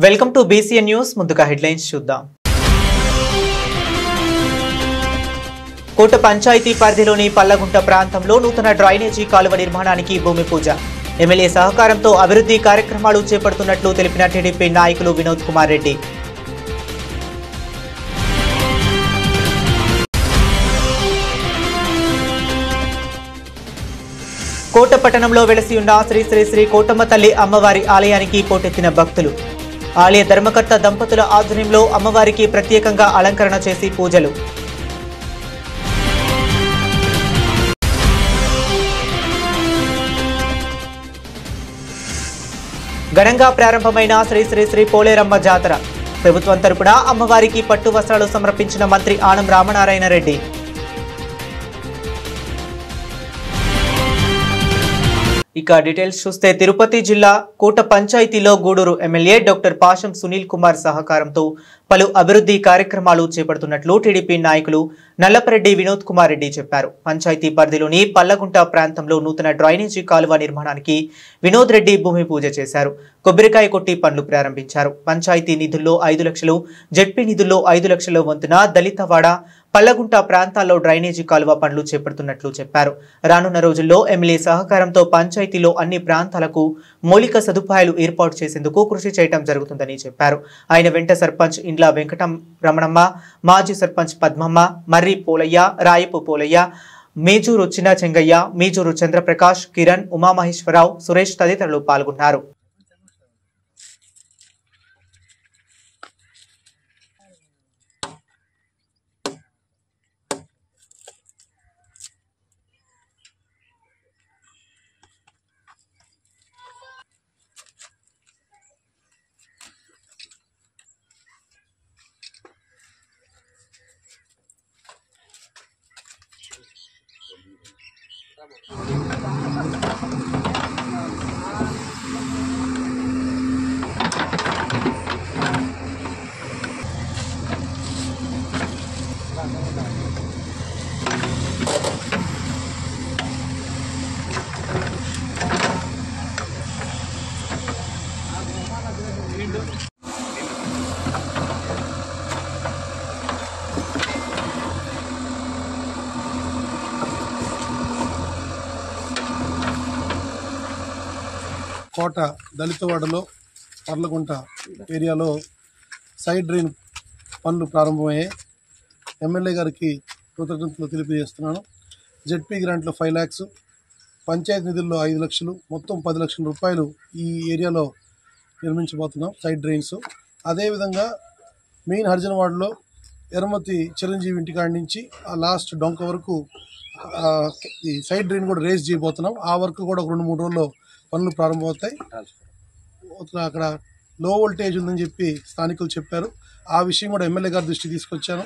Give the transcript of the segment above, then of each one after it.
Welcome to BCN news. ముందుగా headlines చూద్దాం. కోట పంచాయతీ పరిధిలోని పల్లగుంట ప్రాంతంలో నూతన డ్రైనేజీ కాలువ నిర్మాణానికి భూమి పూజ. ఎమ్మెల్యే సహకారంతో అభివృద్ధి కార్యక్రమాలు చేపడుతున్నట్లు తెలిపిన టీడీపీ నాయకులు వినోద్ కుమార్ రెడ్డి. కోట పట్టణంలో వెలసి ఉన్న శ్రీ శ్రీ శ్రీ కోటమ్మ తల్లి అమ్మవారి ఆలయానికి పోటెత్తిన భక్తులు. ఆలయ ధర్మకర్త దంపతుల ఆధ్వర్యంలో అమ్మవారికి ప్రత్యేకంగా అలంకరణ చేసి పూజలు. ఘనంగా ప్రారంభమైన శ్రీ శ్రీ శ్రీ పోలేరమ్మ జాతర. ప్రభుత్వం తరపున అమ్మవారికి పట్టు వస్త్రాలు సమర్పించిన మంత్రి ఆనం రామనారాయణ రెడ్డి. ఇక డీటెయిల్స్ చూస్తే తిరుపతి జిల్లా కోట పంచాయతీలో గూడూరు ఎమ్మెల్యే డాక్టర్ పాషం సునీల్ కుమార్ సహకారంతో పలు అభివృద్ధి కార్యక్రమాలు చేపడుతున్నట్లు టీడీపీ నాయకులు నల్లపరెడ్డి వినోద్ కుమార్ రెడ్డి చెప్పారు. పంచాయతీ పరిధిలోని పల్లగుంట ప్రాంతంలో నూతన డ్రైనేజీ కాలువ నిర్మాణానికి వినోద్ రెడ్డి భూమి పూజ చేశారు. కొబ్బరికాయ కొట్టి పనులు ప్రారంభించారు. పంచాయతీ నిధుల్లో 5 లక్షలు, జెడ్పీ నిధుల్లో 5 లక్షల వంతున దళితవాడ, పల్లగుంట ప్రాంతాల్లో డ్రైనేజీ కాలువ పనులు చేపడుతున్నట్లు చెప్పారు. రానున్న రోజుల్లో ఎమ్మెల్యే సహకారంతో పంచాయతీలో అన్ని ప్రాంతాలకు మౌలిక సదుపాయాలు ఏర్పాటు చేసేందుకు కృషి చేయడం జరుగుతుందని చెప్పారు. ఆయన వెంట సర్పంచ్ ఇండ్ల వెంకటం రమణమ్మ, మాజీ సర్పంచ్ పద్మమ్మ, మర్రి పోలయ్య, రాయపు పోలయ్య, మేజూరు చిన్న చెంగయ్య, మేజూరు చంద్రప్రకాష్, కిరణ్, ఉమామహేశ్వరరావు, సురేష్ తదితరులు పాల్గొన్నారు. కోట దళితవాడలో పర్లగుంట ఏరియాలో సైడ్ డ్రైన్ పనులు ప్రారంభమయ్యాయి. ఎమ్మెల్యే గారికి కృతజ్ఞతలు తెలియజేస్తున్నాను. జెడ్పీ గ్రాంట్లో 5 lakhs, పంచాయతీ నిధుల్లో 5 లక్షలు, మొత్తం 10 లక్షల రూపాయలు ఈ ఏరియాలో నిర్మించబోతున్నాం సైడ్ డ్రైన్స్. అదేవిధంగా మెయిన్ హరిజనవాడలో ఎర్రమతి చిరంజీవి ఇంటికాడి నుంచి ఆ లాస్ట్ డొంక వరకు ఈ సైడ్ డ్రైన్ కూడా రేస్ చేయబోతున్నాం. ఆ వర్క్ కూడా 2-3 రోజుల్లో పనులు ప్రారంభమవుతాయి. అక్కడ లో వోల్టేజ్ ఉందని చెప్పి స్థానికులు చెప్పారు. ఆ విషయం కూడా ఎమ్మెల్యే గారి దృష్టికి తీసుకొచ్చాను.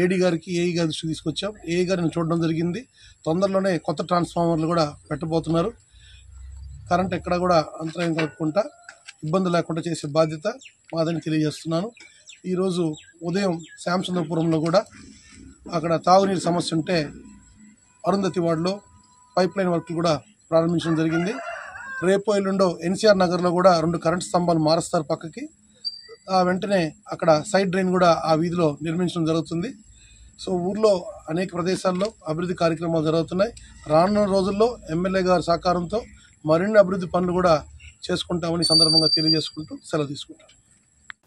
ఏడీ గారికి, ఏఈ గారి దృష్టికి తీసుకొచ్చాం. ఏఈ గారిని చూడడం జరిగింది. తొందరలోనే కొత్త ట్రాన్స్ఫార్మర్లు కూడా పెట్టబోతున్నారు. కరెంట్ ఎక్కడ కూడా అంతరాయం కలుపుకుంటా ఇబ్బంది లేకుండా చేసే బాధ్యత మాదని తెలియజేస్తున్నాను. ఈరోజు ఉదయం శ్యాంసుందరపురంలో కూడా అక్కడ తాగునీరు సమస్య ఉంటే అరుంధతి వార్డులో పైప్ లైన్ వర్క్లు కూడా ప్రారంభించడం జరిగింది. రేపు ఎల్లుండో NCR నగర్లో కూడా 2 కరెంట్ స్తంభాలు మారుస్తారు పక్కకి. వెంటనే అక్కడ సైడ్ డ్రైన్ కూడా ఆ వీధిలో నిర్మించడం జరుగుతుంది. సో ఊర్లో అనేక ప్రదేశాల్లో అభివృద్ధి కార్యక్రమాలు జరుగుతున్నాయి. రానున్న రోజుల్లో ఎమ్మెల్యే గారి సహకారంతో మరిన్ని అభివృద్ధి పనులు కూడా చేసుకుంటామని సందర్భంగా తెలియజేసుకుంటూ సెలవు తీసుకుంటాం.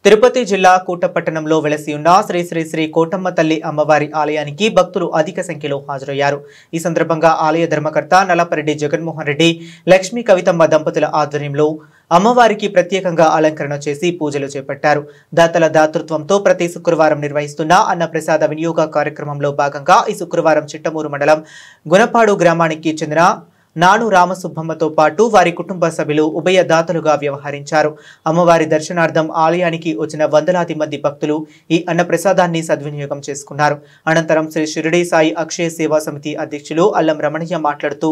తిరుపతి జిల్లా కోట పట్టణంలో వెలసి ఉన్న శ్రీ శ్రీ శ్రీ కోటమ్మ తల్లి అమ్మవారి ఆలయానికి భక్తులు అధిక సంఖ్యలో హాజరయ్యారు. ఈ సందర్భంగా ఆలయ ధర్మకర్త నల్లపరెడ్డి జగన్మోహన్ రెడ్డి, లక్ష్మీ కవితమ్మ దంపతుల ఆధ్వర్యంలో అమ్మవారికి ప్రత్యేకంగా అలంకరణ చేసి పూజలు చేపట్టారు. దాతల దాతృత్వంతో ప్రతి శుక్రవారం నిర్వహిస్తున్న అన్నప్రసాద వినియోగ కార్యక్రమంలో భాగంగా ఈ శుక్రవారం చిట్టమూరు మండలం గుణపాడు గ్రామానికి చెందిన నాను రామసుబ్బమ్మతో పాటు వారి కుటుంబ సభ్యులు ఉభయ దాతలుగా వ్యవహరించారు. అమ్మవారి దర్శనార్థం ఆలయానికి వచ్చిన వందలాది మంది భక్తులు ఈ అన్నప్రసాదాన్ని సద్వినియోగం చేసుకున్నారు. అనంతరం శ్రీ షిరిడి సాయి అక్షయ సేవా సమితి అధ్యక్షులు అల్లం రమణయ్య మాట్లాడుతూ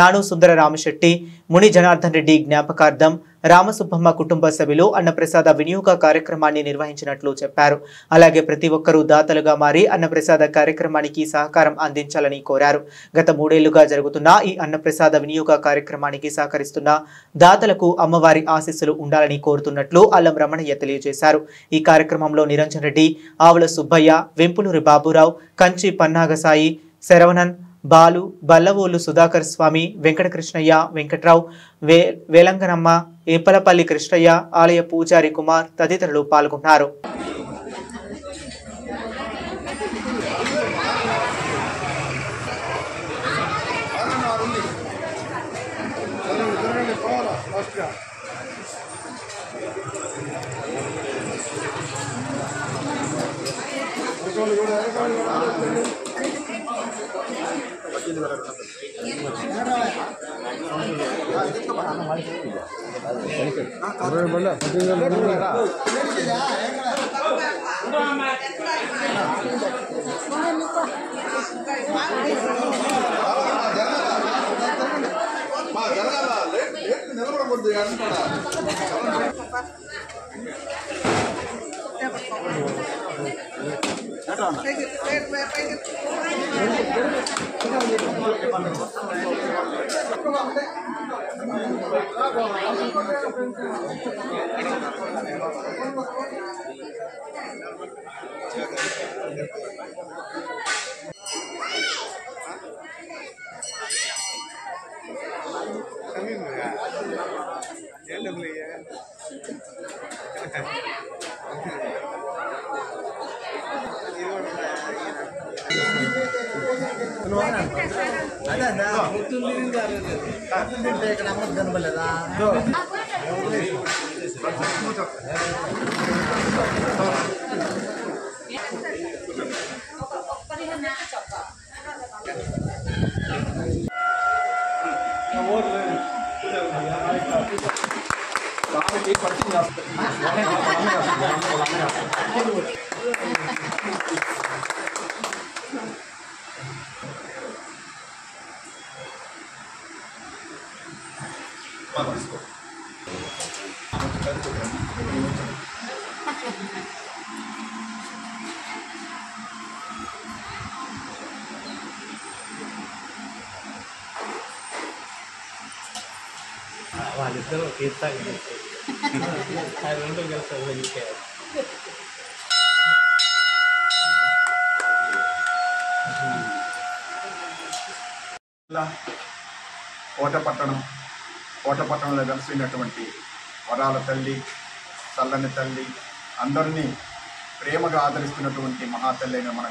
నాను సుందర రామశెట్టి, ముని జనార్దన్ రెడ్డి జ్ఞాపకార్థం రామసుబ్బమ్మ కుటుంబ సభ్యులు అన్నప్రసాద వినియోగ కార్యక్రమాన్ని నిర్వహించినట్లు చెప్పారు. అలాగే ప్రతి ఒక్కరూ దాతలుగా మారి అన్నప్రసాద కార్యక్రమానికి సహకారం అందించాలని కోరారు. గత 3 ఏళ్లుగా జరుగుతున్న ఈ అన్నప్రసాద వినియోగ కార్యక్రమానికి సహకరిస్తున్న దాతలకు అమ్మవారి ఆశీస్సులు ఉండాలని కోరుతున్నట్లు అల్లం రమణయ్య తెలియజేశారు. ఈ కార్యక్రమంలో నిరంజన్ రెడ్డి, ఆవుల సుబ్బయ్య, వెంపులూరి బాబురావు, కంచి పన్నాగసాయి, శరవణన్, బాలు, బల్లవోలు సుధాకర్ స్వామి, వెంకటకృష్ణయ్య, వెంకట్రావు, వేలంగనమ్మ, ఏపలపల్లి కృష్ణయ్య, ఆలయ పూజారి కుమార్ తదితరులు పాల్గొన్నారు. వాళ్ళిద్దరూ తీర్థాలు రెండు కలిసి కోటపట్టణంలో వెలసినటువంటి వరాల తల్లి, చల్లని తల్లి, అందరినీ ప్రేమగా ఆదరిస్తున్నటువంటి మహాతల్లి అయిన మన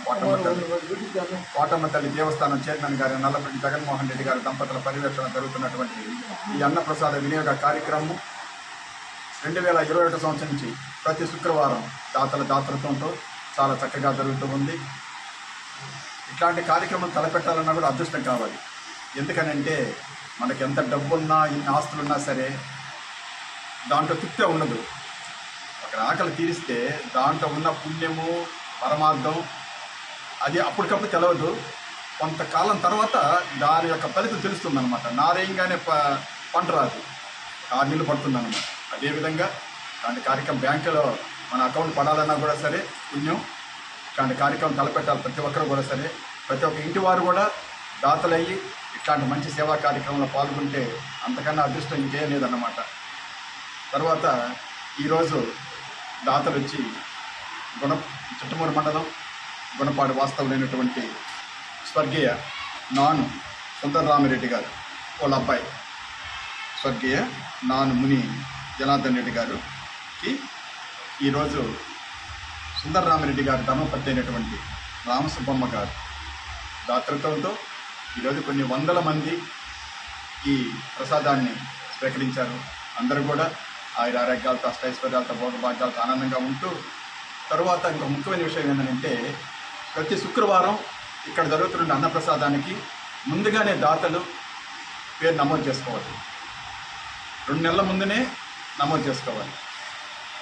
కోటమ్మ తల్లి దేవస్థానం చైర్మన్ గారు నల్లపల్లి జగన్మోహన్ రెడ్డి గారి దంపతుల పర్యవేక్షణ జరుగుతున్నటువంటి ఈ అన్నప్రసాద వినియోగ కార్యక్రమం 2021 సంవత్సరం నుంచి ప్రతి శుక్రవారం దాతృత్వంతో చాలా చక్కగా జరుగుతూ ఉంది. ఇట్లాంటి కార్యక్రమం తలపెట్టాలన్నా కూడా అదృష్టం కావాలి. ఎందుకనంటే మనకి ఎంత డబ్బున్నా, ఎన్ని ఆస్తులున్నా సరే దాంట్లో తృప్తే ఉండదు. ఒక ఆకలి తీరిస్తే దాంట్లో ఉన్న పుణ్యము, పరమార్థం అది అప్పటికప్పుడు తెలవదు. కొంతకాలం తర్వాత దాని యొక్క ఫలితం తెలుస్తుంది అనమాట. నారేయంగానే పంట రాదు, 6 నెలలు పడుతుంది అనమాట. అదేవిధంగా ఇలాంటి కార్యక్రమం బ్యాంకులో మన అకౌంట్ పడాలన్నా కూడా సరే పుణ్యం. ఇట్లాంటి కార్యక్రమం తలపెట్టాలి ప్రతి ఒక్కరు కూడా సరే. ప్రతి ఒక్క ఇంటి వారు కూడా దాతలయ్యి ఇట్లాంటి మంచి సేవా కార్యక్రమంలో పాల్గొంటే అంతకన్నా అదృష్టం ఇంకేం లేదన్నమాట. తర్వాత ఈరోజు దాతలు వచ్చి చుట్టుమూరు మండలం గుణపాడు వాస్తవులైనటువంటి స్వర్గీయ నాను సుందరరామిరెడ్డి గారు వాళ్ళ అబ్బాయి స్వర్గీయ నాను ముని జనార్దన్ రెడ్డి గారుకి ఈరోజు సుందరరామిరెడ్డి గారి ధర్మపత్ని అయినటువంటి రామసుబ్బమ్మ గారు దాతృత్వంతో ఈరోజు కొన్ని వందల మంది ఈ ప్రసాదాన్ని స్వీకరించారు. అందరూ కూడా ఆరోగ్యాలతో, అష్టైశ్వర్యాలతో, భోగభాగ్యాలతో ఆనందంగా ఉంటూ, తరువాత ఇంకొక ముఖ్యమైన విషయం ఏంటంటే ప్రతి శుక్రవారం ఇక్కడ జరుగుతున్న అన్నప్రసాదానికి ముందుగానే దాతలు పేరు నమోదు చేసుకోవాలి. 2 నెలల ముందునే నమోదు చేసుకోవాలి.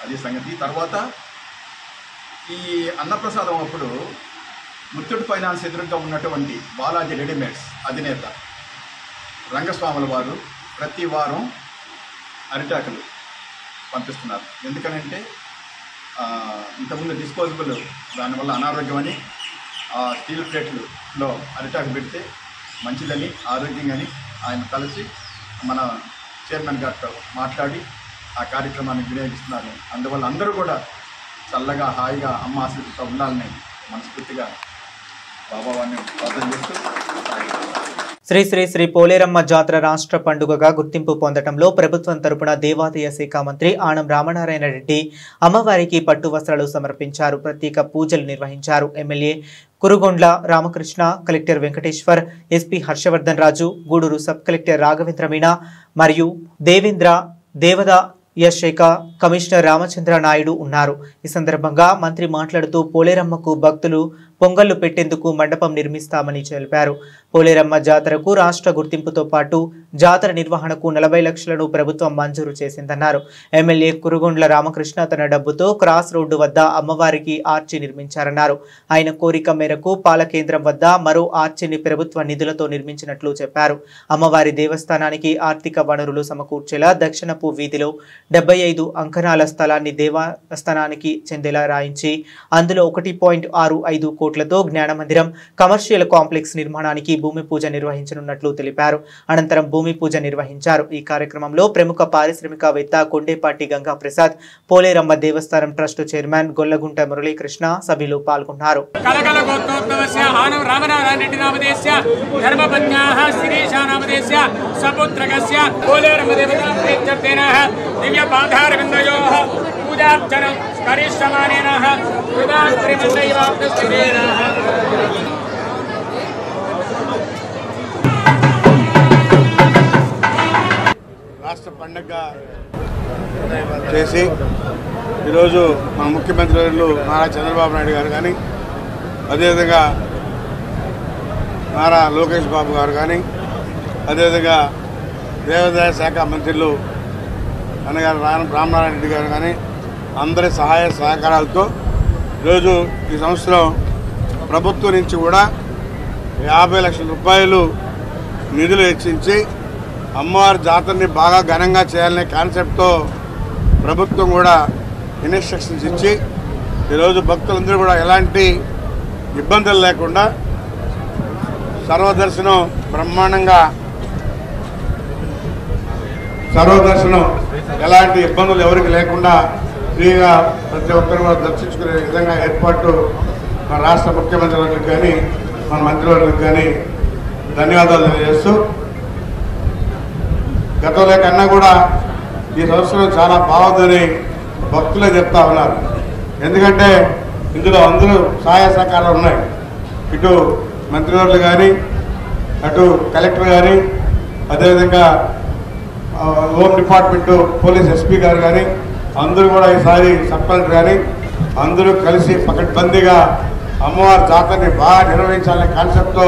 అది సంగతి. తర్వాత ఈ అన్నప్రసాదం అప్పుడు ముత్తూట్ ఫైనాన్స్ ఎదురుగా ఉన్నటువంటి బాలాజీ రెడీమేడ్స్ అధినేత రంగస్వాముల వారు ప్రతి వారం అరిటాకులు పంపిస్తున్నారు. ఎందుకనంటే ఇంతకుముందు డిస్పోజబుల్ దానివల్ల అనారోగ్యం అని స్టీల్ ప్లేట్లలో అరిటాకు పెడితే మంచిదని ఆరోగ్యంగాని ఆయన కలిసి మన చైర్మన్ గారితో మాట్లాడి ఆ కార్యక్రమాన్ని వినియోగిస్తున్నారు. అందువల్ల అందరూ కూడా చల్లగా హాయిగా అమ్మ ఆశీస్సుతో ఉండాలని మనస్ఫూర్తిగా బాబావాన్ని ప్రార్థన చేస్తూ శ్రీ శ్రీ శ్రీ పోలేరమ్మ జాతర రాష్ట్ర పండుగగా గుర్తింపు పొందడంలో ప్రభుత్వం తరపున దేవాదాయ శాఖ మంత్రి ఆనం రామనారాయణ రెడ్డి అమ్మవారికి పట్టు వస్త్రాలు సమర్పించారు. ప్రత్యేక పూజలు నిర్వహించారు. MLA Kurugondla Ramakrishna, collector Venkateshwar, SP Harshavardhan Raju, Gudur sub collector Raghavendra Meena మరియు దేవాదాయ శాఖ కమిషనర్ రామచంద్ర నాయుడు ఉన్నారు. ఈ సందర్భంగా మంత్రి మాట్లాడుతూ పోలేరమ్మకు భక్తులు పొంగళ్లు పెట్టేందుకు మండపం నిర్మిస్తామని తెలిపారు. పోలేరమ్మ జాతరకు రాష్ట్ర గుర్తింపుతో పాటు జాతర నిర్వహణకు 40 లక్షలను ప్రభుత్వం మంజూరు చేసిందన్నారు. ఎమ్మెల్యే కురుగొండ్ల రామకృష్ణ తన డబ్బుతో క్రాస్ రోడ్డు వద్ద అమ్మవారికి ఆర్చి నిర్మించారన్నారు. ఆయన కోరిక మేరకు పాల కేంద్రం వద్ద మరో ఆర్చిని ప్రభుత్వ నిధులతో నిర్మించినట్లు చెప్పారు. అమ్మవారి దేవస్థానానికి ఆర్థిక వనరులు సమకూర్చేలా దక్షిణపు వీధిలో 75 అంకణాల స్థలాన్ని దేవస్థానానికి చెందేలా రాయించి అందులో 1.65 కోట్లతో జ్ఞానమందిరం కమర్షియల్ కాంప్లెక్స్ నిర్మాణానికి భూమి పూజ నిర్వహించనున్నట్లు తెలిపారు. అనంతరం భూమి పూజ నిర్వహించారు. ఈ కార్యక్రమంలో ప్రముఖ పారిశ్రామికవేత్త కొండేపాటి గంగా ప్రసాద్, పోలేరమ్మ దేవస్థానం ట్రస్ట్ చైర్మన్ గొల్లగుంట మురళీకృష్ణ సభ్యులు పాల్గొన్నారు. రాష్ట్ర పండుగ చేసి ఈరోజు మన ముఖ్యమంత్రి వర్యులు నారా చంద్రబాబు నాయుడు గారు కానీ, అదేవిధంగా నారా లోకేష్ బాబు గారు కానీ, అదేవిధంగా దేవాదాయ శాఖ మంత్రులు అన్నగారు రామనారాయణ రెడ్డి గారు కానీ అందరి సహాయ సహకారాలతో ఈరోజు ఈ సంవత్సరం ప్రభుత్వం నుంచి కూడా 50 లక్షల రూపాయలు నిధులు హెచ్చించి అమ్మవారి జాతరని బాగా ఘనంగా చేయాలనే కాన్సెప్ట్తో ప్రభుత్వం కూడా ఇన్స్ట్రక్షన్స్ ఇచ్చి ఈరోజు భక్తులందరూ కూడా ఎలాంటి ఇబ్బందులు లేకుండా సర్వదర్శనం బ్రహ్మాండంగా ఎలాంటి ఇబ్బందులు ఎవరికి లేకుండా ఫ్రీగా ప్రతి ఒక్కరు కూడా దర్శించుకునే విధంగా ఏర్పాటు మన రాష్ట్ర ముఖ్యమంత్రి వర్యులకు కానీ మన మంత్రివర్యులకు కానీ ధన్యవాదాలు తెలియజేస్తూ, గతంలో కన్నా కూడా ఈ సంవత్సరం చాలా బాగుందని భక్తులే చెప్తా ఉన్నారు. ఎందుకంటే ఇందులో అందరూ సహాయ సహకారాలు ఉన్నాయి. ఇటు మంత్రివర్యులు కానీ, అటు కలెక్టర్ కానీ, అదేవిధంగా హోమ్ డిపార్ట్మెంటు పోలీస్ ఎస్పీ గారు కానీ అందరూ కూడా ఈసారి సబ్ కలెక్టర్ కానీ అందరూ కలిసి పకడ్బందీగా అమ్మవారి జాతరని బాగా నిర్వహించాలనే కాన్సెప్ట్తో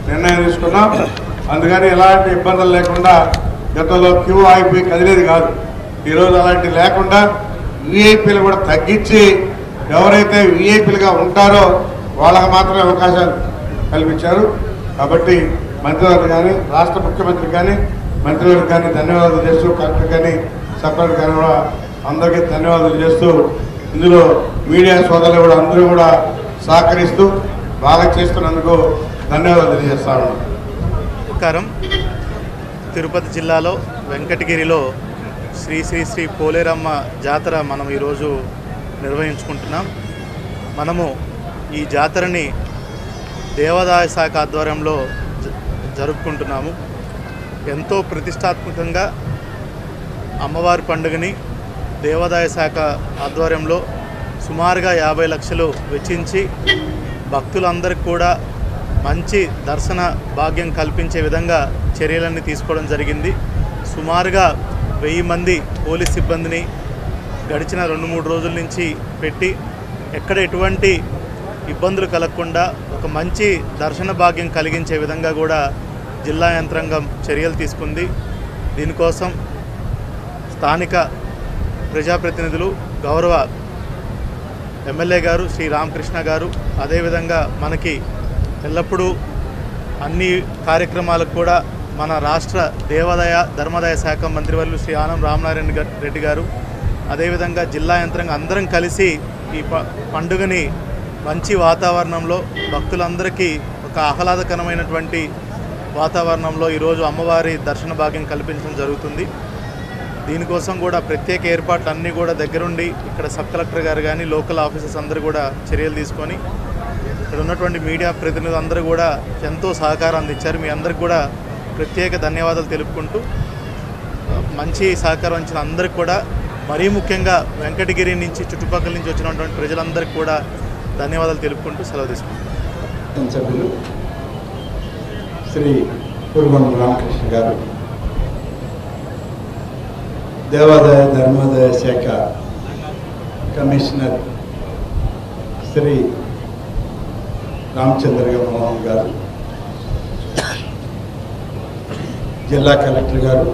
నిర్ణయం తీసుకున్నాం. అందుకని ఎలాంటి ఇబ్బందులు లేకుండా గతంలో క్యూ ఆగిపోయి కదిలేది కాదు. ఈరోజు అలాంటి లేకుండా విఐపీలు కూడా తగ్గించి ఎవరైతే విఐపీలుగా ఉంటారో వాళ్ళకి మాత్రమే అవకాశాలు కల్పించారు. కాబట్టి మంత్రివర్యులు కానీ, రాష్ట్ర ముఖ్యమంత్రి కానీ, మంత్రివర్యులకు కానీ ధన్యవాదాలు చేస్తూ, కలెక్టర్ కానీ, సబ్ కలెక్టర్ కానీ కూడా అందరికీ ధన్యవాదాలు చేస్తూ, ఇందులో మీడియా సోదరులు కూడా అందరూ కూడా సహకరిస్తూ బాగా చేస్తున్నందుకు ధన్యవాదాలు తెలియజేస్తాను. నమస్కారం. తిరుపతి జిల్లాలో వెంకటగిరిలో శ్రీ శ్రీ శ్రీ పోలేరమ్మ జాతర మనం ఈరోజు నిర్వహించుకుంటున్నాం. మనము ఈ జాతరని దేవాదాయ శాఖ ఆధ్వర్యంలో జరుపుకుంటున్నాము. ఎంతో ప్రతిష్టాత్మకంగా అమ్మవారి పండుగని దేవాదాయ శాఖ ఆధ్వర్యంలో సుమారుగా 50 లక్షలు వెచ్చించి భక్తులందరికీ కూడా మంచి దర్శన భాగ్యం కల్పించే విధంగా చర్యలన్నీ తీసుకోవడం జరిగింది. సుమారుగా 1000 మంది పోలీస్ సిబ్బందిని గడిచిన 2-3 రోజుల నుంచి పెట్టి ఎక్కడ ఎటువంటి ఇబ్బందులు కలగకుండా ఒక మంచి దర్శన భాగ్యం కలిగించే విధంగా కూడా జిల్లా యంత్రాంగం చర్యలు తీసుకుంది. దీనికోసం స్థానిక ప్రజాప్రతినిధులు, గౌరవ ఎమ్మెల్యే గారు శ్రీ రామకృష్ణ గారు, అదేవిధంగా మనకి ఎల్లప్పుడూ అన్ని కార్యక్రమాలకు కూడా మన రాష్ట్ర దేవాదాయ ధర్మాదాయ శాఖ మంత్రివర్యులు శ్రీ ఆనం రామనారాయణ రెడ్డి గారు, అదేవిధంగా జిల్లా యంత్రాంగం అందరం కలిసి ఈ పండుగని మంచి వాతావరణంలో భక్తులందరికీ ఒక ఆహ్లాదకరమైనటువంటి వాతావరణంలో ఈరోజు అమ్మవారి దర్శన భాగ్యం కల్పించడం జరుగుతుంది. దీనికోసం కూడా ప్రత్యేక ఏర్పాట్లు అన్నీ కూడా దగ్గరుండి ఇక్కడ సబ్ కలెక్టర్ గారు కానీ లోకల్ ఆఫీసర్స్ అందరూ కూడా చర్యలు తీసుకొని ఇక్కడ ఉన్నటువంటి మీడియా ప్రతినిధులు అందరూ కూడా ఎంతో సహకారం అందించారు. మీ అందరికి కూడా ప్రత్యేక ధన్యవాదాలు తెలుపుకుంటూ మంచి సహకారం ఇచ్చిన అందరికి కూడా మరీ ముఖ్యంగా వెంకటగిరి నుంచి చుట్టుపక్కల నుంచి వచ్చినటువంటి ప్రజలందరికీ కూడా ధన్యవాదాలు తెలుపుకుంటూ సెలవు తీసుకుంటాం. సభ్యులు శ్రీ పూర్వం రామకృష్ణ గారు, దేవాదాయ ధర్మాదాయ శాఖ కమిషనర్ శ్రీ రామచంద్ర మోహన్ గారు, జిల్లా కలెక్టర్ గారు,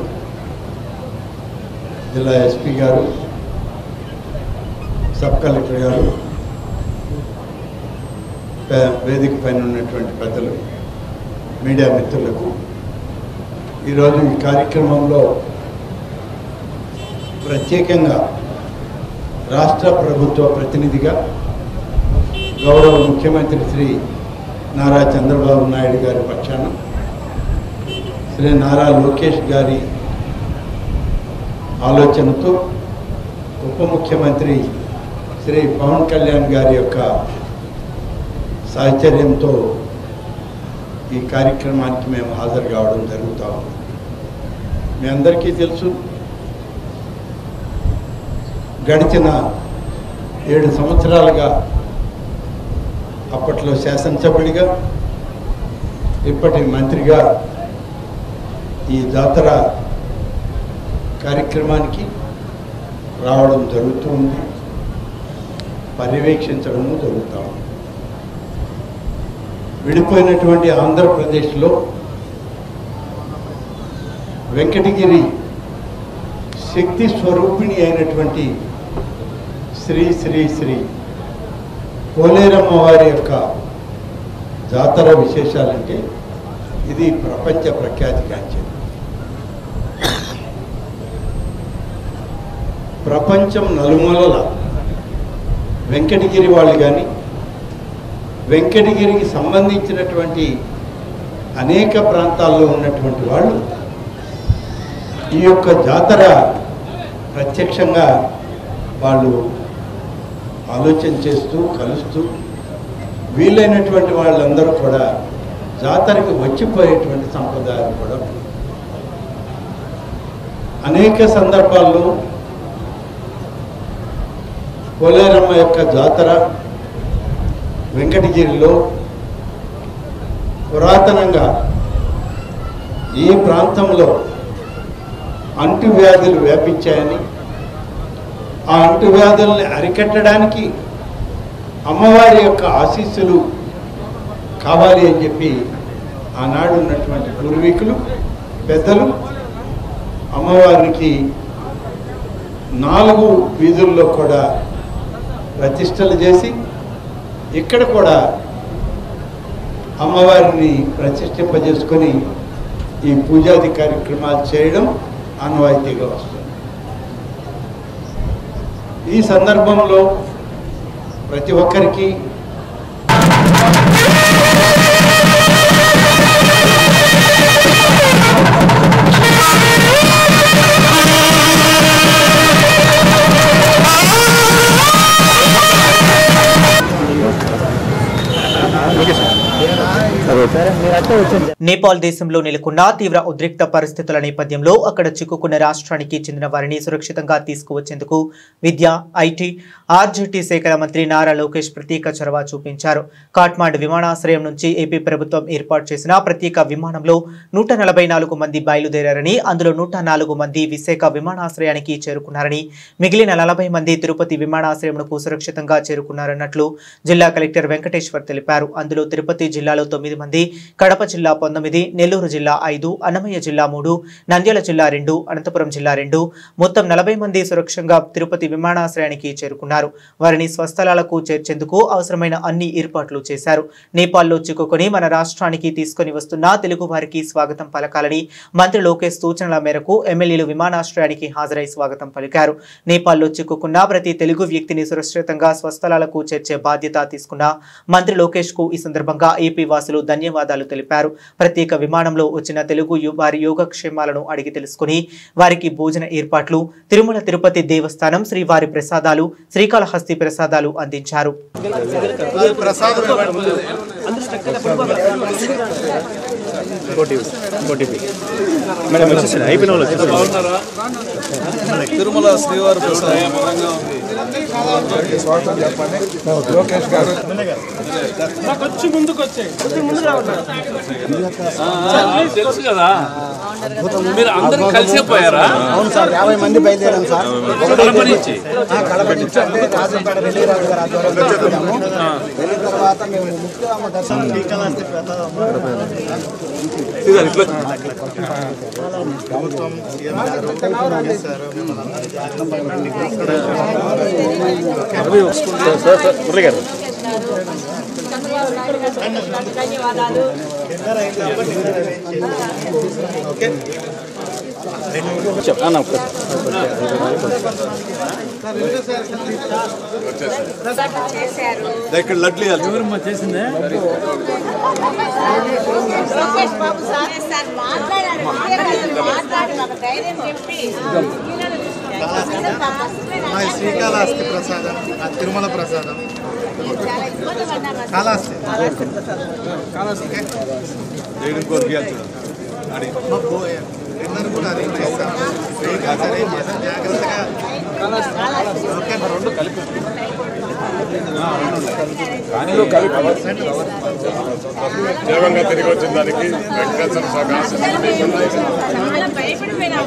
జిల్లా ఎస్పీ గారు, సబ్ కలెక్టర్ గారు, వేదిక పైన ఉన్నటువంటి పెద్దలు, మీడియా మిత్రులకు ఈరోజు ఈ కార్యక్రమంలో ప్రత్యేకంగా రాష్ట్ర ప్రభుత్వ ప్రతినిధిగా గౌరవ ముఖ్యమంత్రి శ్రీ నారా చంద్రబాబు నాయుడు గారి పక్షాన శ్రీ నారా లోకేష్ గారి ఆలోచనతో ఉప ముఖ్యమంత్రి శ్రీ పవన్ కళ్యాణ్ గారి యొక్క సాహచర్యంతో ఈ కార్యక్రమానికి మేము హాజరు కావడం జరుగుతూ ఉంది. మీ అందరికీ తెలుసు, గడిచిన 7 సంవత్సరాలుగా అప్పట్లో శాసనసభ్యుడిగా ఇప్పటి మంత్రిగా ఈ జాతర కార్యక్రమానికి రావడం జరుగుతుంది, పర్యవేక్షించడము జరుగుతూ ఉంది. విడిపోయినటువంటి ఆంధ్రప్రదేశ్లో వెంకటగిరి శక్తి స్వరూపిణి అయినటువంటి శ్రీ శ్రీ శ్రీ పోలేరమ్మ వారి యొక్క జాతర విశేషాలంటే ఇది ప్రపంచ ప్రఖ్యాతిగాంచింది. ప్రపంచం నలుమూలల వెంకటగిరి వాళ్ళు కానీ వెంకటగిరికి సంబంధించినటువంటి అనేక ప్రాంతాల్లో ఉన్నటువంటి వాళ్ళు ఈ యొక్క జాతర ప్రత్యక్షంగా వాళ్ళు ఆలోచన చేస్తూ కలుస్తూ వీలైనటువంటి వాళ్ళందరూ కూడా జాతరకి వచ్చిపోయేటువంటి సంప్రదాయాలు కూడా అనేక సందర్భాల్లో పోలేరమ్మ యొక్క జాతర వెంకటగిరిలో పురాతనంగా ఈ ప్రాంతంలో అంటువ్యాధులు వ్యాపించాయని, ఆ అంటువ్యాధుల్ని అరికట్టడానికి అమ్మవారి యొక్క ఆశీస్సులు కావాలి అని చెప్పి ఆనాడు ఉన్నటువంటి పూర్వీకులు పెద్దలు అమ్మవారికి 4 వీధుల్లో కూడా ప్రతిష్టలు చేసి ఇక్కడ కూడా అమ్మవారిని ప్రతిష్ఠింపజేసుకొని ఈ పూజాది కార్యక్రమాలు చేయడం ఆనవాయితీగా వస్తుంది. ఈ సందర్భంలో ప్రతి ఒక్కరికి నేపాల్ దేశంలో నెలకొన్న తీవ్ర ఉద్రిక్త పరిస్థితుల నేపథ్యంలో అక్కడ చిక్కుకున్న రాష్ట్రానికి చెందిన వారిని సురక్షితంగా తీసుకువచ్చేందుకు విద్య, ఐటీ, ఆర్జీటీ శాఖల మంత్రి నారా లోకేష్ ప్రత్యేక చొరవ చూపించారు. కాట్మాండ్ విమానాశ్రయం నుంచి ఏపీ ప్రభుత్వం ఏర్పాటు చేసిన ప్రత్యేక విమానంలో 144 మంది బయలుదేరారని, అందులో 104 మంది విశాఖ విమానాశ్రయానికి చేరుకున్నారని, మిగిలిన 40 మంది తిరుపతి విమానాశ్రయంకు సురక్షితంగా చేరుకున్నారన్నట్లు జిల్లా కలెక్టర్ వెంకటేశ్వర్ తెలిపారు. అందులో తిరుపతి జిల్లాలో 9 మంది, కడప కడప జిల్లా 19, నెల్లూరు జిల్లా 5, అన్నమయ్య జిల్లా 3, నంద్యాల జిల్లా 2, అనంతపురం జిల్లా 2 మొత్తం 40 మంది సురక్షితంగా తిరుపతి విమానాశ్రయానికి చేరుకున్నారు. వారిని స్వస్థలాలకు చేర్చేందుకు అవసరమైన అన్ని ఏర్పాట్లు చేశారు. నేపాల్లో చిక్కుకొని మన రాష్ట్రానికి తీసుకొని వస్తున్న తెలుగు వారికి స్వాగతం పలకాలని మంత్రి లోకేష్ సూచనల మేరకు ఎమ్మెల్యేలు విమానాశ్రయానికి హాజరై స్వాగతం పలికారు. నేపాల్లో చిక్కుకున్న ప్రతి తెలుగు వ్యక్తిని సురక్షితంగా స్వస్థలాలకు చేర్చే బాధ్యత తీసుకున్న మంత్రి లోకేష్ కు ఈ సందర్భంగా ఏపీ వాసులు ధన్యవాదాలు తెలిపారు. ప్రత్యేక విమానంలో వచ్చిన తెలుగు వారి యోగక్షేమాలను అడిగి తెలుసుకుని వారికి భోజన ఏర్పాట్లు, తిరుమల తిరుపతి దేవస్థానం శ్రీవారి ప్రసాదాలు, శ్రీకాళహస్తి ప్రసాదాలు అందించారు. తిరుమల శ్రీవారి తెలుసు కదా, మీరు అందరూ కలిసే పోయారా? అవును సార్, 50 మంది బయలుదేరాం సార్. కడప నుంచి అంటే రాజంపేట వెళ్ళిరాజు గారు ఆధ్వర్యంలో వెళ్ళిన తర్వాత మేము ముఖ్యరామ దర్శనం ధన్యవాదాలు. ఇక్కడ లడ్లు ఎవరమ్మా చేసిందే? శ్రీకాళహస్తి ప్రసాదం, తిరుమల ప్రసాదం, కాళహస్తి డిన్నర్ కూడా అరేంజ్ చేస్తాం. జాగ్రత్తగా రెండు కలిపి జీవంగా తిరిగి వచ్చిన దానికి Venkateshwara madam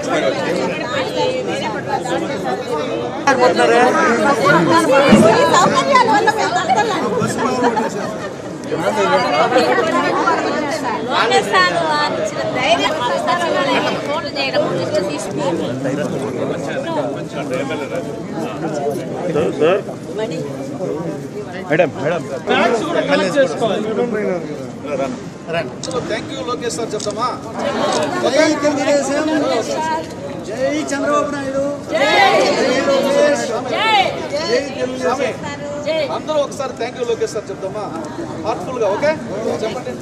thank you Lokesh sir చెప్తామా? జై తెలుగుదేశం, జై చంద్రబాబు నాయుడు, అందరూ ఒకసారి థ్యాంక్ యూ లోకేష్ సార్ చెప్తామా? హార్ట్ఫుల్ గా ఓకే చెప్పండి.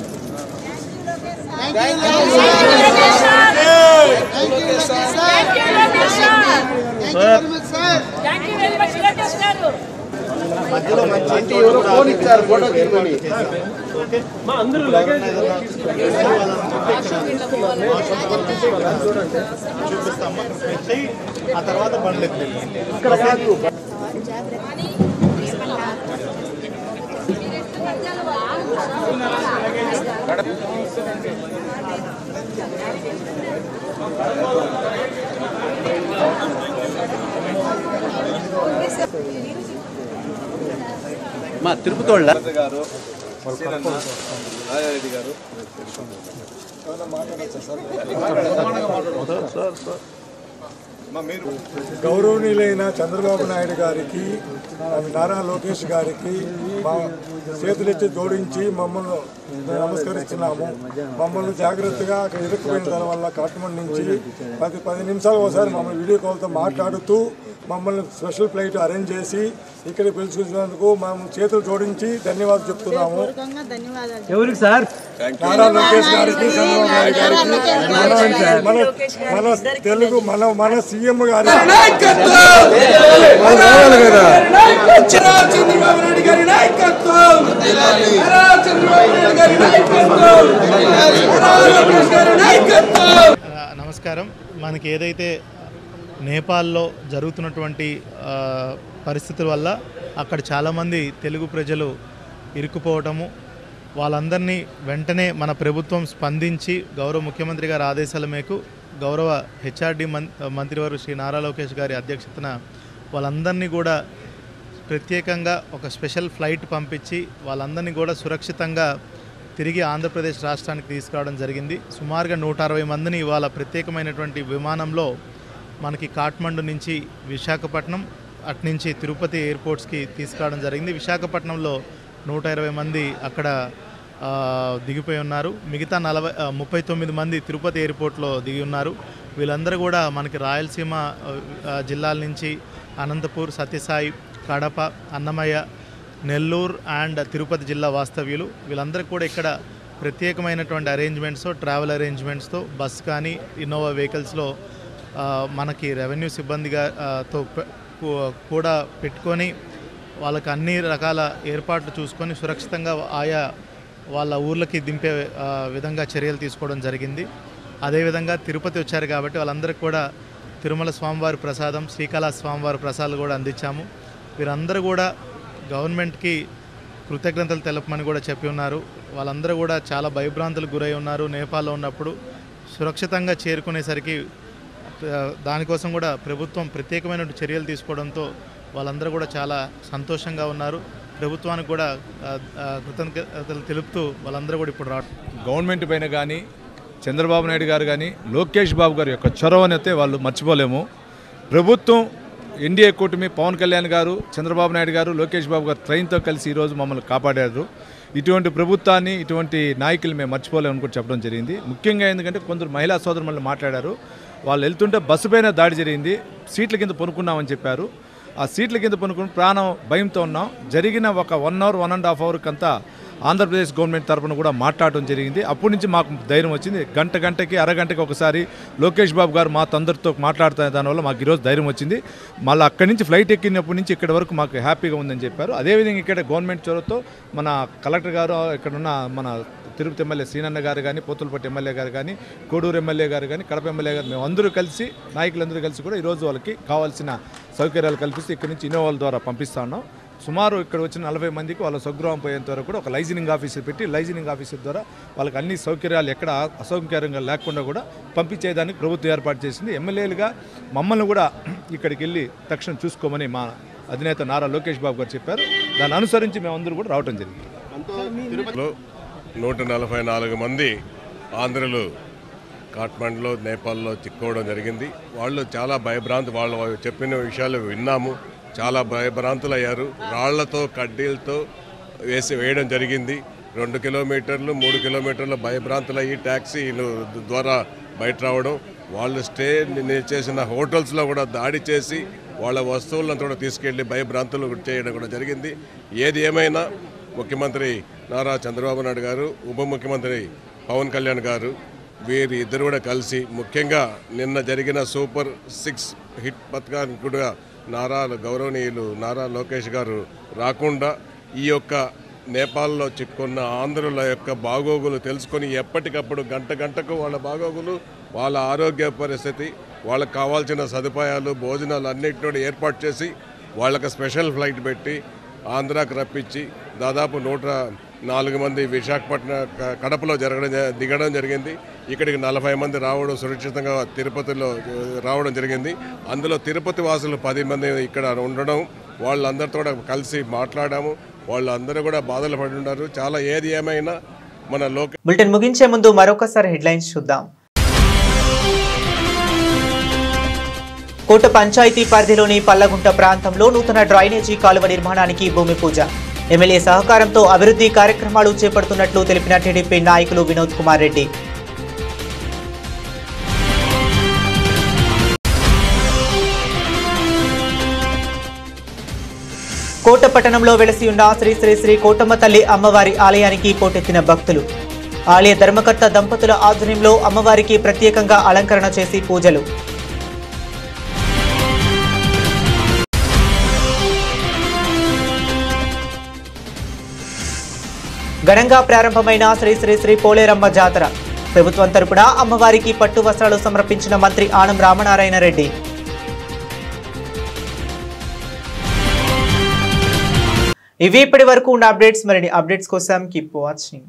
ఫోన్ ఇచ్చారు, ఫోటో తీసుకోండి. ఆ తర్వాత బండ్లు ఇక్కడ కాదు మా తిరుపతి వాళ్ళ గారు రాజారెడ్డి గారు గౌరవనీయులైన చంద్రబాబు నాయుడు గారికి, నారా లోకేష్ గారికి మా చేతులెత్తి జోడించి మమ్మల్ని నమస్కరిస్తున్నాము. మమ్మల్ని జాగ్రత్తగా అక్కడ ఇరుక్కుపోయిన దానివల్ల కాట్మండ్ నుంచి 10 నిమిషాలు ఒకసారి మమ్మల్ని వీడియో కాల్తో మాట్లాడుతూ మమ్మల్ని స్పెషల్ ఫ్లైట్ అరేంజ్ చేసి ఇక్కడికి పిలుచుకున్నందుకు మేము చేతులు జోడించి ధన్యవాదాలు చెప్తున్నాము. ఎవరికి సార్? నారా లోకేష్ గారికి, చంద్రబాబు నాయుడు గారికి, మన తెలుగు మన సీఎం గారికి నమస్కారం. మనకి ఏదైతే నేపాల్లో జరుగుతున్నటువంటి పరిస్థితుల వల్ల అక్కడ చాలామంది తెలుగు ప్రజలు ఇరుక్కుపోవటము, వాళ్ళందరినీ వెంటనే మన ప్రభుత్వం స్పందించి గౌరవ ముఖ్యమంత్రి గారి ఆదేశాల మేరకు గౌరవ హెచ్ఆర్డి మంత్రివారు శ్రీ నారా లోకేష్ గారి అధ్యక్షతన వాళ్ళందరినీ కూడా ప్రత్యేకంగా ఒక స్పెషల్ ఫ్లైట్ పంపించి వాళ్ళందరినీ కూడా సురక్షితంగా తిరిగి ఆంధ్రప్రదేశ్ రాష్ట్రానికి తీసుకురావడం జరిగింది. సుమారుగా 160 మందిని ఇవాళ ప్రత్యేకమైనటువంటి విమానంలో మనకి కాఠ్మండు నుంచి విశాఖపట్నం అట్నుంచి తిరుపతి ఎయిర్పోర్ట్స్కి తీసుకురావడం జరిగింది. విశాఖపట్నంలో 120 మంది అక్కడ దిగిపోయి ఉన్నారు. మిగతా 39 మంది తిరుపతి ఎయిర్పోర్ట్లో దిగి ఉన్నారు. వీళ్ళందరూ కూడా మనకి రాయలసీమ జిల్లాల నుంచి అనంతపూర్, సత్యసాయి, కడప, అన్నమయ్య, నెల్లూరు అండ్ తిరుపతి జిల్లా వాస్తవ్యులు. వీళ్ళందరూ కూడా ఇక్కడ ప్రత్యేకమైనటువంటి అరేంజ్మెంట్స్తో, ట్రావెల్ అరేంజ్మెంట్స్తో బస్ కానీ ఇన్నోవా వెహికల్స్లో మనకి రెవెన్యూ సిబ్బందితో కూడా పెట్టుకొని వాళ్ళకి అన్ని రకాల ఏర్పాట్లు చూసుకొని సురక్షితంగా ఆయా వాళ్ళ ఊర్లకి దింపే విధంగా చర్యలు తీసుకోవడం జరిగింది. అదేవిధంగా తిరుపతి వచ్చారు కాబట్టి వాళ్ళందరికీ కూడా తిరుమల స్వామివారి ప్రసాదం, శ్రీకాళహస్తి స్వామివారి ప్రసాదాలు కూడా అందించాము. వీరందరూ కూడా గవర్నమెంట్కి కృతజ్ఞతలు తెలపమని కూడా చెప్పి ఉన్నారు. వాళ్ళందరూ కూడా చాలా భయభ్రాంతులకు గురై ఉన్నారు. నేపాల్లో ఉన్నప్పుడు సురక్షితంగా చేరుకునేసరికి దానికోసం కూడా ప్రభుత్వం ప్రత్యేకమైన చర్యలు తీసుకోవడంతో వాళ్ళందరూ కూడా చాలా సంతోషంగా ఉన్నారు. ప్రభుత్వానికి కూడా కృతజ్ఞతలు తెలుపుతూ వాళ్ళందరూ కూడా ఇప్పుడు గవర్నమెంట్ పైన కానీ చంద్రబాబు నాయుడు గారు కానీ లోకేష్ బాబు గారి యొక్క చొరవనైతే వాళ్ళు మర్చిపోలేము. ప్రభుత్వం ఎన్డీఏ కూటమి పవన్ కళ్యాణ్ గారు, చంద్రబాబు నాయుడు గారు, లోకేష్ బాబు గారు ట్రైన్తో కలిసి ఈరోజు మమ్మల్ని కాపాడారు. ఇటువంటి ప్రభుత్వాన్ని, ఇటువంటి నాయకులు మేము మర్చిపోలేమని కూడా చెప్పడం జరిగింది. ముఖ్యంగా ఎందుకంటే కొందరు మహిళా సోదరులు మాట్లాడారు. వాళ్ళు వెళ్తుంటే బస్సు పైన దాడి జరిగింది, సీట్ల కింద పనుకున్నామని చెప్పారు. ఆ సీట్ల కింద పనుకుని ప్రాణం భయంతో ఉన్నాం. జరిగిన ఒక 1 అవర్ 1.5 అవర్కి అంతా ఆంధ్రప్రదేశ్ గవర్నమెంట్ తరఫున కూడా మాట్లాడడం జరిగింది. అప్పటి నుంచి మాకు ధైర్యం వచ్చింది. గంటకి అరగంటకి ఒకసారి లోకేష్ బాబు గారు మా అందరితో మాట్లాడుతున్న దానివల్ల మాకు ఈరోజు ధైర్యం వచ్చింది. మళ్ళీ అక్కడి నుంచి ఫ్లైట్ ఎక్కినప్పటి నుంచి ఇక్కడి వరకు మాకు హ్యాపీగా ఉందని చెప్పారు. అదేవిధంగా ఇక్కడ గవర్నమెంట్ చొరవతో మన కలెక్టర్ గారు, ఇక్కడున్న మన తిరుపతి ఎమ్మెల్యే శ్రీనన్న గారు కానీ, పోతులపట్టి ఎమ్మెల్యే గారు కానీ, కోడూరు ఎమ్మెల్యే గారు కానీ, కడప ఎమ్మెల్యే గారు, మేము అందరూ కలిసి నాయకులందరూ కలిసి కూడా ఈరోజు వాళ్ళకి కావాల్సిన సౌకర్యాలు కల్పిస్తూ ఇక్కడి నుంచి ఇన్నోవాల ద్వారా పంపిస్తా ఉన్నాం. సుమారు ఇక్కడ వచ్చిన 40 మందికి వాళ్ళ స్వగృహం పోయేంత వరకు కూడా ఒక లైజనింగ్ ఆఫీసర్ పెట్టి లైజనింగ్ ఆఫీసర్ ద్వారా వాళ్ళకి అన్ని సౌకర్యాలు ఎక్కడ అసౌకర్యంగా లేకుండా కూడా పంపించేదానికి ప్రభుత్వం ఏర్పాటు చేసింది. ఎమ్మెల్యేలుగా మమ్మల్ని కూడా ఇక్కడికి వెళ్ళి తక్షణం చూసుకోమని మా అధినేత నారా లోకేష్ బాబు గారు చెప్పారు. దాన్ని అనుసరించి మేమందరూ కూడా రావడం జరిగింది. 144 మంది ఆంధ్రులు కాఠ్మండులో, నేపాల్లో చిక్కుకోవడం జరిగింది. వాళ్ళు చాలా వాళ్ళు చెప్పిన విషయాలు విన్నాము. చాలా భయభ్రాంతులు అయ్యారు. రాళ్లతో, కడ్డీలతో వేయడం జరిగింది. 2 కిలోమీటర్లు 3 కిలోమీటర్లు భయభ్రాంతులు అయ్యి ట్యాక్సీలు ద్వారా బయట రావడం, వాళ్ళు స్టే చేసిన హోటల్స్లో కూడా దాడి చేసి వాళ్ళ వస్తువులను కూడా తీసుకెళ్లి భయభ్రాంతులు చేయడం కూడా జరిగింది. ఏది ఏమైనా ముఖ్యమంత్రి నారా చంద్రబాబు నాయుడు గారు, ఉప ముఖ్యమంత్రి పవన్ కళ్యాణ్ గారు, వీరి ఇద్దరు కూడా కలిసి ముఖ్యంగా నిన్న జరిగిన సూపర్ 6 హిట్ పథకానికి కూడా గౌరవనీయులు నారా లోకేష్ గారు రాకుండా ఈ యొక్క నేపాల్లో చిక్కున్న ఆంధ్రుల యొక్క బాగోగులు తెలుసుకొని ఎప్పటికప్పుడు గంటకు వాళ్ళ బాగోగులు, వాళ్ళ ఆరోగ్య పరిస్థితి, వాళ్ళకు కావాల్సిన సదుపాయాలు, భోజనాలు అన్నింటినీ ఏర్పాటు చేసి వాళ్ళకి స్పెషల్ ఫ్లైట్ పెట్టి ఆంధ్రాకి రప్పించి దాదాపు 104 మంది విశాఖపట్నం, కడపలో దిగడం జరిగింది. ఇక్కడికి 40 మంది రావడం, సురక్షితంగా తిరుపతిలో రావడం జరిగింది. అందులో తిరుపతి వాసులు 10 మంది ఇక్కడ ఉండడం, వాళ్ళందరితో కూడా కలిసి మాట్లాడాము. వాళ్ళందరూ కూడా బాధలు పడి ఉన్నారు. చాలా ఏది ఏమైనా మన బులెటిన్ ముగించే ముందు మరొకసారి హెడ్లైన్స్ చూద్దాం. కోట పంచాయతీ పరిధిలోని పల్లగుంట ప్రాంతంలో నూతన డ్రైనేజీ కాలువ నిర్మాణానికి భూమి పూజ. ఎమ్మెల్యే సహకారంతో అభివృద్ధి కార్యక్రమాలు చేపడుతున్నట్లు తెలిపిన టీడీపీ నాయకులు వినోద్ కుమార్ రెడ్డి. కోట పట్టణంలో వెలసి ఉన్న శ్రీ శ్రీ శ్రీ కోటమ్మ తల్లి అమ్మవారి ఆలయానికి పోటెత్తిన భక్తులు. ఆలయ ధర్మకర్త దంపతుల ఆధ్వర్యంలో అమ్మవారికి ప్రత్యేకంగా అలంకరణ చేసి పూజలు. ఘనంగా ప్రారంభమైన శ్రీ శ్రీ శ్రీ పోలేరమ్మ జాతర. ప్రభుత్వం తరపున అమ్మవారికి పట్టు వస్త్రాలు సమర్పించిన మంత్రి ఆనం రామనారాయణ రెడ్డి. ఇవి ఇప్పటి వరకు ఉన్న అప్డేట్స్. మరిన్ని అప్డేట్స్ కోసం కీప్ వాచింగ్.